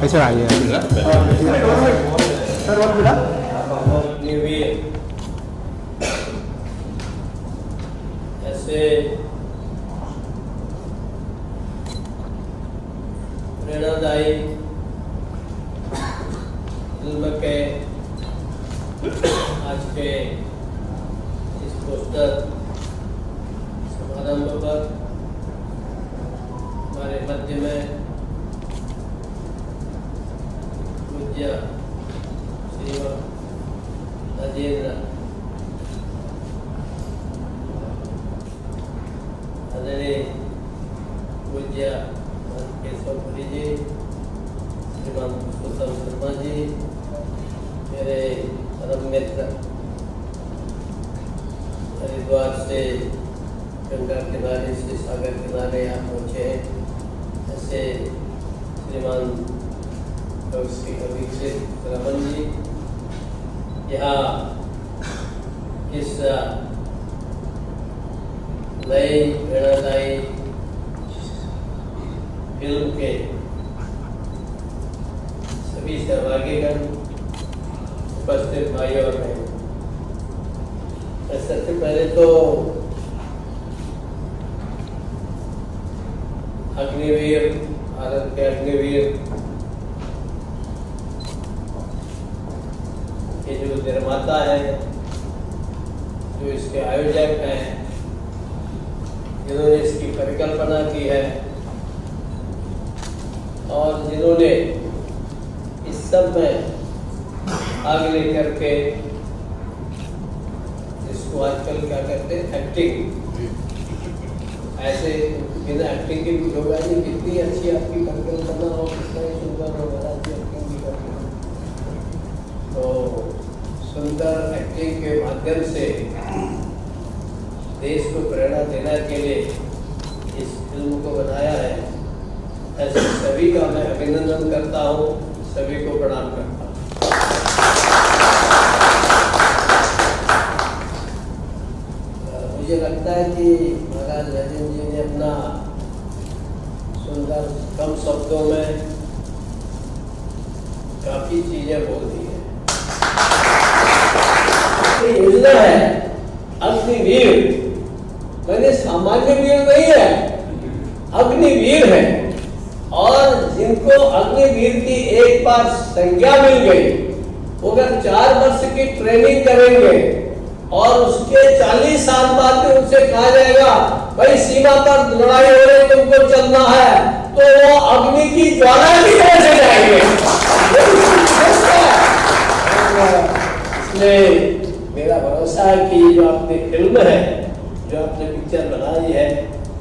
कैसे आइए ऐसे प्रेरणादायी फिल्म के आज के इस पोस्टर समारंभ पर हमारे मध्य में पूज्य श्रीमान राजेंद्र आदरणीय पूज्य केशवपुरी जी, श्रीमान पुरुषोत्तम शर्मा जी, मेरे परम मित्र हरिद्वार से गंगा किनारे से सागर किनारे यहाँ पहुँचे हैं, ऐसे श्रीमान अभिषेक रमन जी यहाँ इस नई प्रेरणादायी फिल्म के सभी सहभागीगण, उपस्थित भाई और बहन, सबसे पहले तो अग्निवीर, भारत के अग्निवीर के जो निर्माता है, जो इसके आयोजक हैं, जिन्होंने इसकी परिकल्पना की है और जिन्होंने इस सब में आगे लेकर के इसको आजकल क्या करते हैं एक्टिंग, ऐसे बिना एक्टिंग के भी होगा नहीं, कितनी अच्छी आपकी परिकल्पना हो, कितना ही सुंदर होगा आपकी एक्टिंग भी करनी। तो सुंदर एक्टिंग के माध्यम से देश को प्रेरणा देने के लिए इस फिल्म को बनाया है। ऐसे सभी का मैं अभिनंदन करता हूँ, सभी को प्रणाम करता हूँ। मुझे लगता है कि महाराज राजेंद्र जी ने अपना सुंदर कम शब्दों में काफी चीजें बोल दी है। योजना है अग्निवीर, मैंने सामान्य वीर नहीं है, अग्निवीर है, और जिनको अग्निवीर की एक बार संज्ञा मिल गई, वो अगर 4 वर्ष की ट्रेनिंग करेंगे और उसके 40 साल बाद में उनसे कहा जाएगा भाई सीमा पर लड़ाई हो रही तुमको चलना है, तो वो अग्नि की ज्वाला भी कैसे जाएंगे। इसलिए मेरा भरोसा है कि जो आपने फिल्म है, जो आपने पिक्चर बनाई है,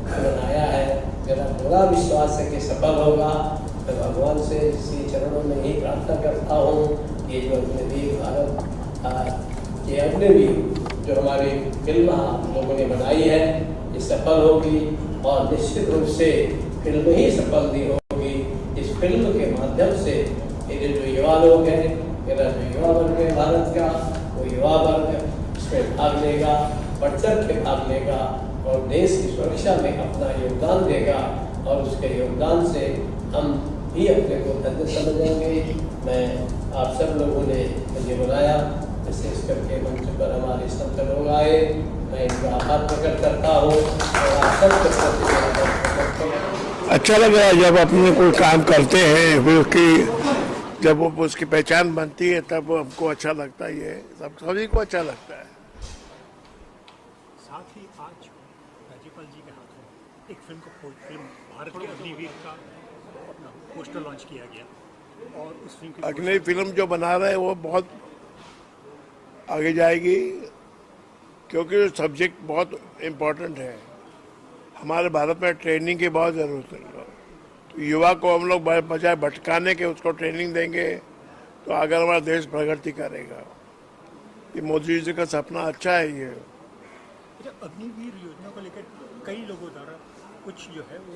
बनाया है, मेरा पूरा विश्वास है कि सफल होगा। मैं भगवान से इसी चरणों में ही प्रार्थना करता हूँ कि जो अग्निवीर भारत ये अग्निवीर जो हमारी फिल्म आप लोगों ने बनाई है ये सफल होगी, और निश्चित रूप से फिल्म ही सफल नहीं होगी। इस फिल्म के माध्यम से मेरे जो युवा लोग हैं, मेरा जो युवा वर्ग है भारत का, वो युवा वर्ग इसमें भाग लेगा, बढ़ चढ़ के भाग लेगा और देश की सुरक्षा में अपना योगदान देगा, और उसके योगदान से हम भी अपने को धन्य समझेंगे। मैं आप सब लोगों ने मुझे बुलाया, विशेष करके मंच पर हमारे संत लोग आए, मैं इनका आभार प्रकट करता हूँ और आप सबके प्रति अच्छा लगा जब अपने कोई काम करते हैं, फिर उसकी जब वो उसकी पहचान बनती है तब हमको अच्छा लगता ही है, सब सभी को अच्छा लगता है। साथ ही आज राज्यपाल जी के हाथों एक फिल्म भारत के अग्निवीर का अपना पोस्टर लॉन्च किया गया, और उस फिल्म की अगली फिल्म जो बना रहे हैं वो बहुत आगे जाएगी, क्योंकि सब्जेक्ट बहुत इम्पोर्टेंट है। हमारे भारत में ट्रेनिंग की बहुत ज़रूरत है, तो युवा को हम लोग बजाय भटकाने के उसको ट्रेनिंग देंगे तो अगर हमारा देश प्रगति करेगा। ये मोदी जी का सपना अच्छा है। ये अग्निवीर योजना को लेकर कई लोगों द्वारा कुछ जो है वो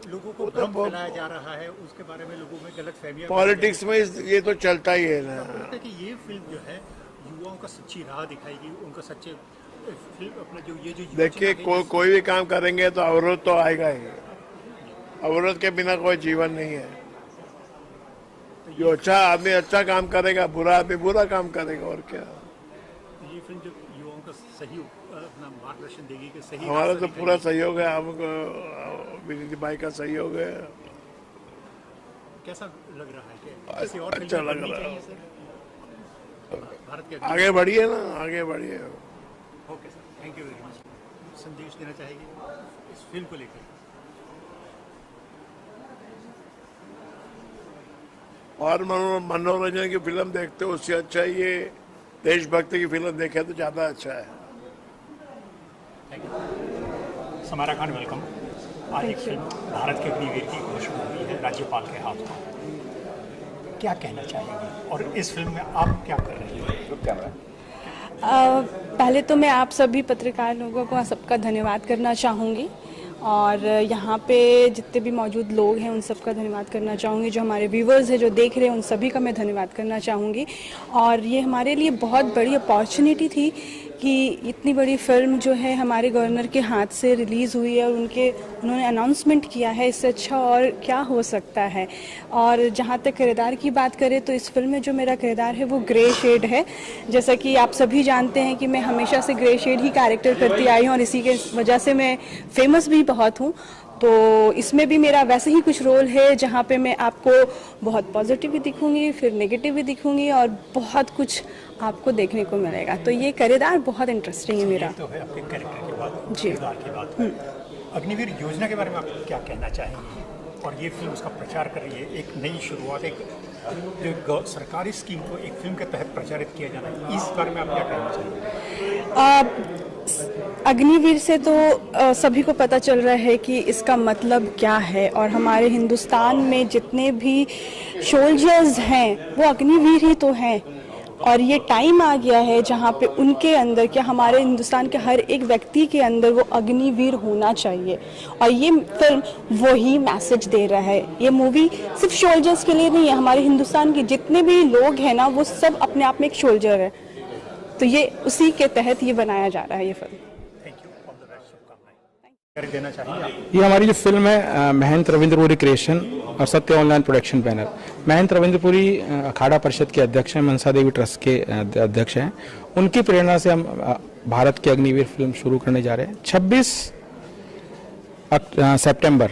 लोगों को भ्रम फैलाया जा रहा है, उसके बारे में लोगों में गलत फहमियां। पॉलिटिक्स में ये तो चलता ही है ना। कि ये फिल्म जो है युवाओं का सच्ची राह दिखाएगी, उनका सच्चे अपना जो ये जो देखिए कोई भी काम करेंगे तो अवरोध तो आएगा ही, अवरोध के बिना कोई जीवन नहीं है। जो अच्छा आदमी अच्छा काम करेगा, बुरा आदमी बुरा काम करेगा, और क्या। ये फिल्म जो युवाओं का सही अपना मार्गदर्शन देगी कि सही। हमारा तो पूरा सहयोग है, हमको विनीत भाई का सहयोग है। कैसा लग रहा है कि किसी और अच्छा लग रहा है। भारत के आगे बढ़िए ना, आगे बढ़िए। Okay sir, thank you very much. संदेश देना चाहेंगे इस फिल्म को लेकर? और मनोरंजन की फिल्म देखते हो उससे अच्छा ये देशभक्ति की फिल्म देखे तो ज़्यादा अच्छा है। समारा खान, वेलकम। आज एक फिल्म भारत के अग्निवीर की घोषणा हुई है राज्यपाल के हाथों। क्या कहना चाहेंगे और इस फिल्म में आप क्या कर रही हैं? पहले तो मैं आप सभी पत्रकार लोगों को सबका धन्यवाद करना चाहूँगी, और यहाँ पे जितने भी मौजूद लोग हैं उन सबका धन्यवाद करना चाहूँगी। जो हमारे व्यूवर्स हैं जो देख रहे हैं उन सभी का मैं धन्यवाद करना चाहूँगी। और ये हमारे लिए बहुत बड़ी अपॉर्चुनिटी थी कि इतनी बड़ी फिल्म जो है हमारे गवर्नर के हाथ से रिलीज़ हुई है और उन्होंने अनाउंसमेंट किया है। इससे अच्छा और क्या हो सकता है। और जहाँ तक किरदार की बात करें तो इस फिल्म में जो मेरा किरदार है वो ग्रे शेड है। जैसा कि आप सभी जानते हैं कि मैं हमेशा से ग्रे शेड ही कैरेक्टर करती आई हूँ और इसी के वजह से मैं फेमस भी बहुत हूँ। तो इसमें भी मेरा वैसे ही कुछ रोल है जहाँ पे मैं आपको बहुत पॉजिटिव भी दिखूंगी, फिर नेगेटिव भी दिखूंगी और बहुत कुछ आपको देखने को मिलेगा। तो ये किरदार बहुत इंटरेस्टिंग है मेरा। तो है आपके कैरेक्टर के बाद, जी, किरदार के बाद। अग्निवीर योजना के बारे में आप क्या कहना चाहेंगे? और ये फिल्म उसका प्रचार कर रही है, एक नई शुरुआत, एक जो सरकारी स्कीम को एक फिल्म के तहत प्रचारित किया जाना है, इस बारे में आप क्या कहना चाहेंगे? अग्निवीर से तो सभी को पता चल रहा है कि इसका मतलब क्या है, और हमारे हिंदुस्तान में जितने भी सोल्जर्स हैं वो अग्निवीर ही तो हैं। और ये टाइम आ गया है जहाँ पे उनके अंदर, क्या हमारे हिंदुस्तान के हर एक व्यक्ति के अंदर वो अग्निवीर होना चाहिए। और ये फिल्म वही मैसेज दे रहा है। ये मूवी सिर्फ सोल्जर्स के लिए नहीं है, हमारे हिंदुस्तान के जितने भी लोग हैं ना वो सब अपने आप में एक सोल्जर है। तो ये उसी के तहत ये बनाया जा रहा है ये film. Thank you, all the best, शुभकामनाएं। देना चाहिए आप? ये हमारी जो फिल्म है महंत रविंद्रपुरी क्रिएशन और सत्य ऑनलाइन प्रोडक्शन बैनर। महंत रविंद्रपुरी अखाड़ा परिषद के अध्यक्ष हैं, मनसा देवी ट्रस्ट के अध्यक्ष हैं। उनकी प्रेरणा से हम भारत के अग्निवीर फिल्म शुरू करने जा रहे हैं। 26 सितंबर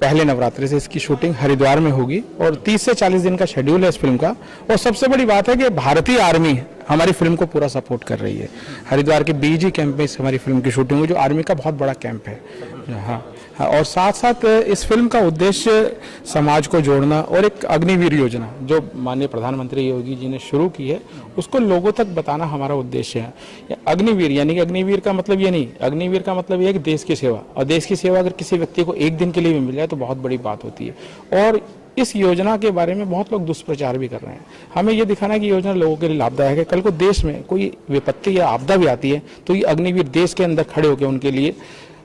पहले नवरात्रि से इसकी शूटिंग हरिद्वार में होगी और 30 से 40 दिन का शेड्यूल है इस फिल्म का। और सबसे बड़ी बात है कि भारतीय आर्मी हमारी फिल्म को पूरा सपोर्ट कर रही है। हरिद्वार के बीजी कैंप में हमारी फिल्म की शूटिंग हुई, जो आर्मी का बहुत बड़ा कैंप है। हाँ, और साथ साथ इस फिल्म का उद्देश्य समाज को जोड़ना और एक अग्निवीर योजना जो माननीय प्रधानमंत्री योगी जी ने शुरू की है उसको लोगों तक बताना हमारा उद्देश्य है। अग्निवीर यानी कि अग्निवीर का मतलब ये नहीं, अग्निवीर का मतलब ये है कि देश की सेवा, और देश की सेवा अगर किसी व्यक्ति को एक दिन के लिए भी मिल जाए तो बहुत बड़ी बात होती है। और इस योजना के बारे में बहुत लोग दुष्प्रचार भी कर रहे हैं। हमें ये दिखाना है कि योजना लोगों के लिए लाभदायक है। कल को देश में कोई विपत्ति या आपदा भी आती है तो ये अग्निवीर देश के अंदर खड़े होकर उनके लिए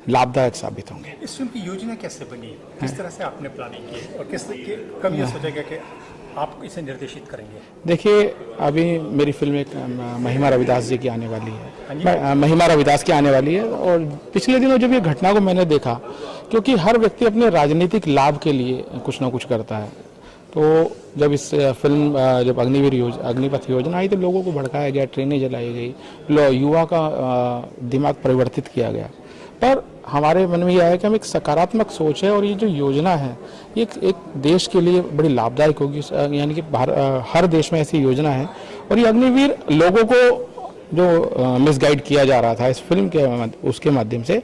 लाभदायक साबित होंगे। इस फिल्म की योजना कैसे बनी, किस तरह से आपने प्लानिंग की और किस कब यह सोचा गया कि आप इसे निर्देशित करेंगे? देखिए, अभी मेरी फिल्म एक महिमा रविदास जी की आने वाली है, महिमा रविदास की आने वाली है। और पिछले दिनों जब ये घटना को मैंने देखा, क्योंकि हर व्यक्ति अपने राजनीतिक लाभ के लिए कुछ ना कुछ करता है, तो जब इस फिल्म जब अग्निपथ योजना आई तो लोगों को भड़काया गया, ट्रेनें जलाई गई, युवा का दिमाग परिवर्तित किया गया। पर हमारे मन में यह है कि हम एक सकारात्मक सोच है और ये जो योजना है ये एक देश के लिए बड़ी लाभदायक होगी। यानी कि हर देश में ऐसी योजना है। और ये अग्निवीर लोगों को जो मिसगाइड किया जा रहा था इस फिल्म के उसके माध्यम से,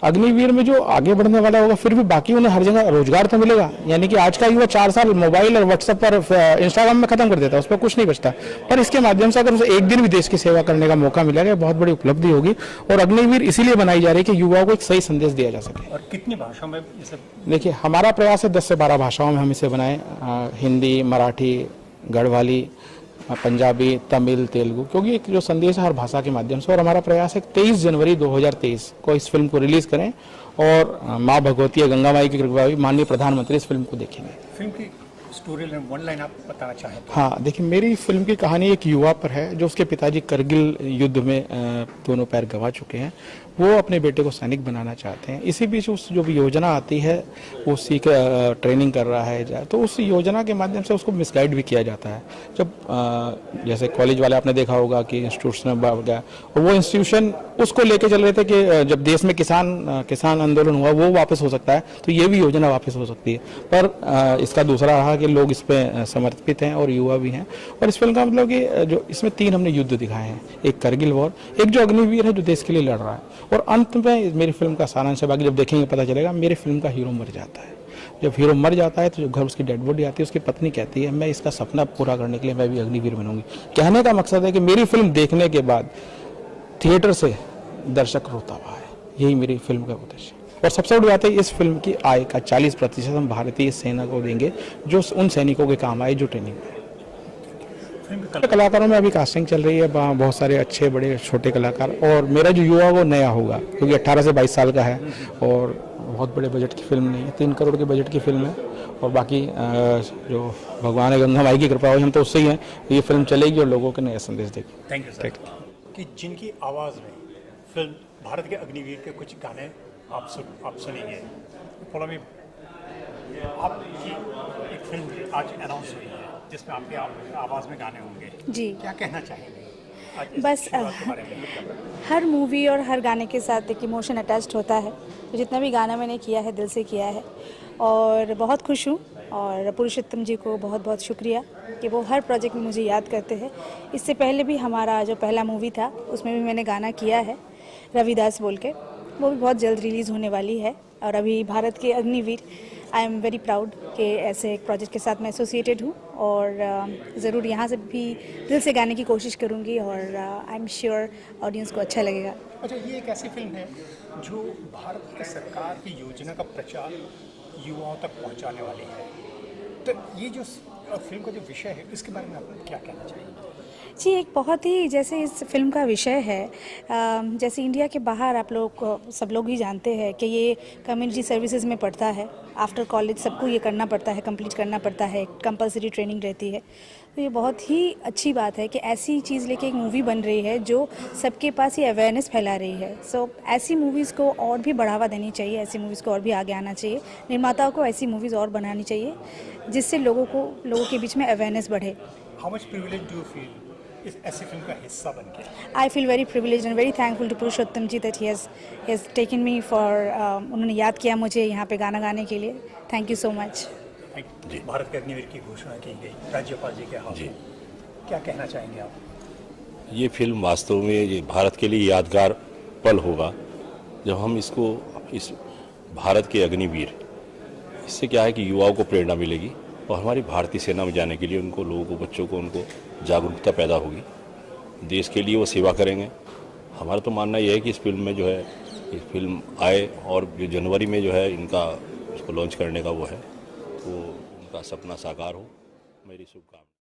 अग्निवीर में जो आगे बढ़ने वाला होगा फिर भी बाकी उन्हें हर जगह रोजगार तो मिलेगा। यानी कि आज का युवा 4 साल मोबाइल और व्हाट्सएप पर इंस्टाग्राम में खत्म कर देता है, उस पर कुछ नहीं बचता। पर इसके माध्यम से अगर उसे एक दिन भी देश की सेवा करने का मौका मिलेगा, बहुत बड़ी उपलब्धि होगी। और अग्निवीर इसीलिए बनाई जा रही है कि युवाओं को एक सही संदेश दिया जा सके। और कितनी भाषाओं में इसे? देखिए, हमारा प्रयास है 10 से 12 भाषाओं में हम इसे बनाएं, हिंदी, मराठी, गढ़वाली, पंजाबी, तमिल, तेलुगु, क्योंकि एक जो संदेश है हर भाषा के माध्यम से। और हमारा प्रयास है 23 जनवरी 2023 को इस फिल्म को रिलीज करें और माँ भगवती या गंगा माई की कृपा भी माननीय प्रधानमंत्री इस फिल्म को देखेंगे। फिल्म की स्टोरी लाइन, वन लाइन आप बताना चाहें तो? हाँ, देखिए, मेरी फिल्म की कहानी एक युवा पर है जो उसके पिताजी करगिल युद्ध में दोनों पैर गंवा चुके हैं। वो अपने बेटे को सैनिक बनाना चाहते हैं। इसी बीच उस जो भी योजना आती है वो सीख ट्रेनिंग कर रहा है, तो उस योजना के माध्यम से उसको मिसगाइड भी किया जाता है। जब जैसे कॉलेज वाले आपने देखा होगा कि इंस्टीट्यूशन में गया और वो इंस्टीट्यूशन उसको लेके चल रहे थे कि जब देश में किसान आंदोलन हुआ वो वापस हो सकता है, तो ये भी योजना वापस हो सकती है। पर इसका दूसरा रहा कि लोग इस पर समर्पित हैं और युवा भी हैं। और इस फिल्म का मतलब कि जो इसमें 3 हमने युद्ध दिखाए हैं, एक करगिल वॉर, एक जो अग्निवीर है जो देश के लिए लड़ रहा है, और अंत में मेरी फिल्म का सारांश है। बाकी जब देखेंगे पता चलेगा। मेरी फिल्म का हीरो मर जाता है। जब हीरो मर जाता है तो जब घर उसकी डेड बॉडी आती है, उसकी पत्नी कहती है मैं इसका सपना पूरा करने के लिए मैं भी अग्निवीर बनूंगी। कहने का मकसद है कि मेरी फिल्म देखने के बाद थिएटर से दर्शक रोता हुआ है, यही मेरी फिल्म का उद्देश्य है। और सबसे बड़ी बात है, इस फिल्म की आय का 40% हम भारतीय सेना को देंगे, जो उन सैनिकों के काम आए जो ट्रेनिंग में। कलाकारों में अभी कास्टिंग चल रही है, बहुत सारे अच्छे बड़े छोटे कलाकार। और मेरा जो युवा वो नया होगा, क्योंकि 18 से 22 साल का है और बहुत बड़े बजट की फिल्म नहीं है, 3 करोड़ के बजट की फिल्म है। और बाकी जो भगवान गंगा माई की कृपा हुई, हम तो उससे ही हैं। ये फिल्म चलेगी और लोगों को नया संदेश देगी। Thank you sir. कि जिनकी आवाज़ में फिल्म भारत के अग्निवीर के कुछ गाने आप सुनेंगे। फॉलो मी, आपकी एक फिल्म आज अनाउंस हुई है जिसमें आपके आवाज़ में गाने होंगे जी। क्या कहना चाहेंगे बस हर मूवी और हर गाने के साथ एक इमोशन अटैच्ड होता है। तो जितना भी गाना मैंने किया है दिल से किया है और बहुत खुश हूँ। और पुरुषोत्तम जी को बहुत बहुत शुक्रिया कि वो हर प्रोजेक्ट में मुझे याद करते हैं। इससे पहले भी हमारा जो पहला मूवी था उसमें भी मैंने गाना किया है रविदास बोल के, वो भी बहुत जल्द रिलीज़ होने वाली है। और अभी भारत के Agniveer, I am very proud कि ऐसे एक प्रोजेक्ट के साथ मैं एसोसिएटेड हूँ। और ज़रूर यहाँ से भी दिल से गाने की कोशिश करूँगी और आई एम श्योर ऑडियंस को अच्छा लगेगा। अच्छा, ये एक ऐसी फिल्म है जो भारत की सरकार की योजना का प्रचार युवाओं तक पहुँचाने वाली है। तो ये जो फिल्म का जो विषय है इसके बारे में आप क्या कहना चाहेंगे? जी, एक बहुत ही जैसे इस फिल्म का विषय है, जैसे इंडिया के बाहर आप लोग सब लोग ही जानते हैं कि ये कम्युनिटी सर्विसेज में पड़ता है। आफ्टर कॉलेज सबको ये करना पड़ता है, कंप्लीट करना पड़ता है, कंपलसरी ट्रेनिंग रहती है। तो ये बहुत ही अच्छी बात है कि ऐसी चीज़ लेके एक मूवी बन रही है जो सबके पास ये अवेयरनेस फैला रही है। सो ऐसी मूवीज़ को और भी बढ़ावा देनी चाहिए, ऐसी मूवीज़ को और भी आगे आना चाहिए। निर्माताओं को ऐसी मूवीज़ और बनानी चाहिए जिससे लोगों के बीच में अवेयरनेस बढ़े। How much privilege do you feel इस ऐसी फिल्म का हिस्सा बन के? I feel very privileged and very thankful to Purushottam ji that he has taken me for उन्होंने याद किया मुझे यहाँ पे गाना गाने के लिए. Thank you so much. जी। भारत के अग्निवीर की घोषणा की गई राज्यपाल जी के हाथ में, क्या कहना चाहेंगे आप? ये फिल्म वास्तव में ये भारत के लिए यादगार पल होगा जब हम इसको इस भारत के अग्निवीर, इससे क्या है कि युवाओं को प्रेरणा मिलेगी और हमारी भारतीय सेना में जाने के लिए उनको, लोगों को, बच्चों को, उनको जागरूकता पैदा होगी, देश के लिए वो सेवा करेंगे। हमारा तो मानना ये है कि इस फिल्म में जो है, इस फिल्म आए और जो जनवरी में जो है इनका उसको लॉन्च करने का वो है, तो उनका सपना साकार हो। मेरी शुभकामनाएं।